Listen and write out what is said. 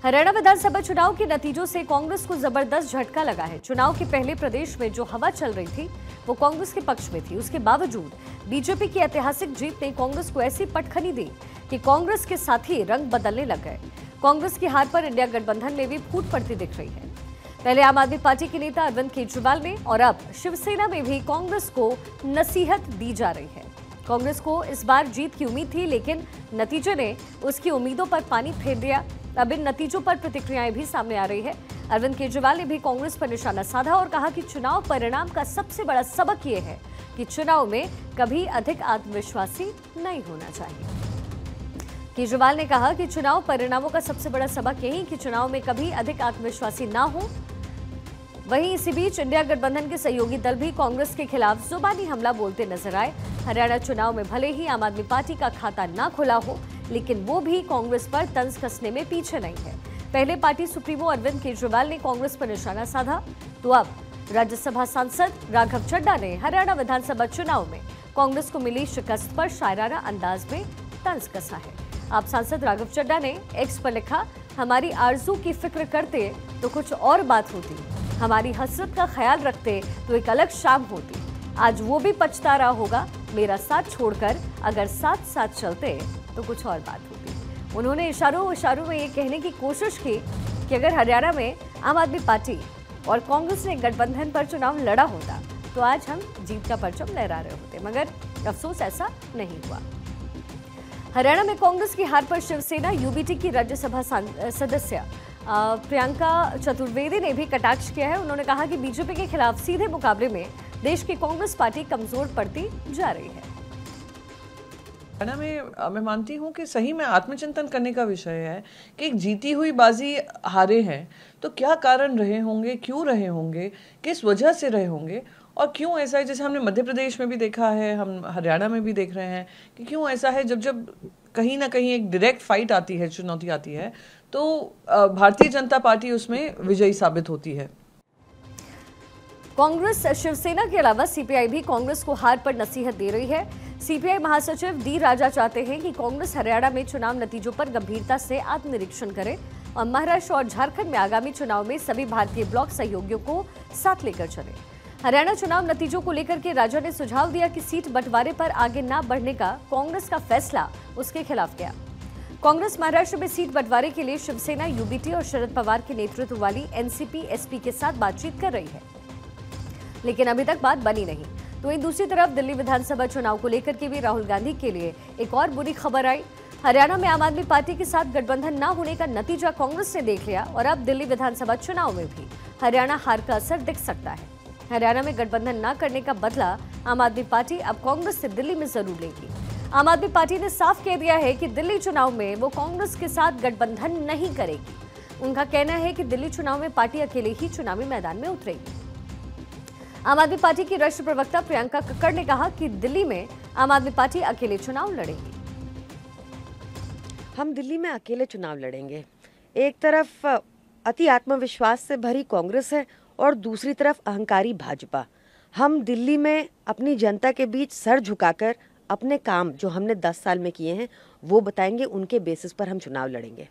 हरियाणा विधानसभा चुनाव के नतीजों से कांग्रेस को जबरदस्त झटका लगा है। चुनाव के पहले प्रदेश में जो हवा चल रही थी वो कांग्रेस के पक्ष में थी। उसके बावजूद बीजेपी की ऐतिहासिक जीत ने कांग्रेस को ऐसी पटखनी दी कि कांग्रेस के साथी रंग बदलने लग गए। कांग्रेस की हार पर इंडिया गठबंधन में भी फूट पड़ती दिख रही है। पहले आम आदमी पार्टी के नेता अरविंद केजरीवाल ने और अब शिवसेना में भी कांग्रेस को नसीहत दी जा रही है। कांग्रेस को इस बार जीत की उम्मीद थी, लेकिन नतीजे ने उसकी उम्मीदों पर पानी फेर दिया। अब इन नतीजों पर प्रतिक्रियाएं भी सामने आ रही है। अरविंद केजरीवाल ने भी कांग्रेस पर निशाना साधा और कहा कि चुनाव परिणाम का सबसे बड़ा सबक यह है कि चुनाव में कभी अधिक आत्मविश्वासी नहीं होना चाहिए। केजरीवाल ने कहा कि चुनाव परिणामों का सबसे बड़ा सबक यही कि चुनाव में कभी अधिक आत्मविश्वासी ना हो। वहीं इसी बीच इंडिया गठबंधन के सहयोगी दल भी कांग्रेस के खिलाफ जुबानी हमला बोलते नजर आए। हरियाणा चुनाव में भले ही आम आदमी पार्टी का खाता ना खुला हो, लेकिन वो भी कांग्रेस पर तंज कसने में पीछे नहीं है। पहले पार्टी सुप्रीमो अरविंद केजरीवाल ने कांग्रेस पर निशाना साधा, तो अब राज्यसभा सांसद राघव चड्ढा ने हरियाणा विधानसभा चुनाव में कांग्रेस को मिली शिकस्त पर शायराना अंदाज में तंज कसा है। आप सांसद राघव चड्ढा ने एक्स पर लिखा, हमारी आरजू की फिक्र करते तो कुछ और बात होती, हमारी हसरत का ख्याल रखते तो एक अलग शाम होती। आज वो भी पछता रहा होगा मेरा साथ छोड़कर, अगर साथ साथ चलते तो कुछ और बात होती। उन्होंने इशारों में ये कहने की कोशिश की कि अगर हरियाणा में आम आदमी पार्टी और कांग्रेस ने गठबंधन पर चुनाव लड़ा होता तो आज हम जीत का परचम लहरा रहे होते, मगर अफसोस ऐसा नहीं हुआ। हरियाणा में कांग्रेस की हार पर शिवसेना यूबीटी की राज्यसभा सदस्य प्रियंका चतुर्वेदी ने भी कटाक्ष किया है। उन्होंने कहा कि बीजेपी के खिलाफ सीधे मुकाबले में देश की कांग्रेस पार्टी कमजोर पड़ती जा रही है। हरियाणा में मैं मानती हूँ कि सही में आत्मचिंतन करने का विषय है कि एक जीती हुई बाजी हारे हैं तो क्या कारण रहे होंगे, क्यों रहे होंगे, किस वजह से रहे होंगे और क्यों ऐसा है। जैसे हमने मध्य प्रदेश में भी देखा है, हम हरियाणा में भी देख रहे हैं कि क्यों ऐसा है। जब कहीं ना कहीं एक डायरेक्ट फाइट आती है, चुनौती आती है, तो भारतीय जनता पार्टी उसमें विजयी साबित होती है। कांग्रेस शिवसेना के अलावा सीपीआई भी कांग्रेस को हार पर नसीहत दे रही है। सीपीआई महासचिव डी राजा चाहते हैं कि कांग्रेस हरियाणा में चुनाव नतीजों पर गंभीरता से आत्मनिरीक्षण करे और महाराष्ट्र और झारखंड में आगामी चुनाव में सभी भारतीय ब्लॉक सहयोगियों को साथ लेकर चले। हरियाणा चुनाव नतीजों को लेकर के राजा ने सुझाव दिया कि सीट बंटवारे पर आगे न बढ़ने का कांग्रेस का फैसला उसके खिलाफ गया। कांग्रेस महाराष्ट्र में सीट बंटवारे के लिए शिवसेना, यूबीटी और शरद पवार के नेतृत्व वाली एनसीपी एसपी के साथ बातचीत कर रही है, लेकिन अभी तक बात बनी नहीं। तो वहीं दूसरी तरफ दिल्ली विधानसभा चुनाव को लेकर के भी राहुल गांधी के लिए एक और बुरी खबर आई। हरियाणा में आम आदमी पार्टी के साथ गठबंधन न होने का नतीजा कांग्रेस ने देख लिया और अब दिल्ली विधानसभा चुनाव में भी हरियाणा हार का असर दिख सकता है। हरियाणा में गठबंधन न करने का बदला आम आदमी पार्टी अब कांग्रेस से दिल्ली में जरूर लेगी। आम आदमी पार्टी ने साफ कह दिया है कि दिल्ली चुनाव में वो कांग्रेस के साथ गठबंधन नहीं करेगी। उनका कहना है कि दिल्ली चुनाव में पार्टी अकेले ही चुनावी मैदान में उतरेगी। आम आदमी पार्टी की राष्ट्रीय प्रवक्ता प्रियंका कक्कड़ ने कहा कि दिल्ली में आम आदमी पार्टी अकेले चुनाव लड़ेगी। हम दिल्ली में अकेले चुनाव लड़ेंगे। एक तरफ अति आत्मविश्वास से भरी कांग्रेस है और दूसरी तरफ अहंकारी भाजपा। हम दिल्ली में अपनी जनता के बीच सर झुकाकर अपने काम जो हमने 10 साल में किए हैं वो बताएंगे, उनके बेसिस पर हम चुनाव लड़ेंगे।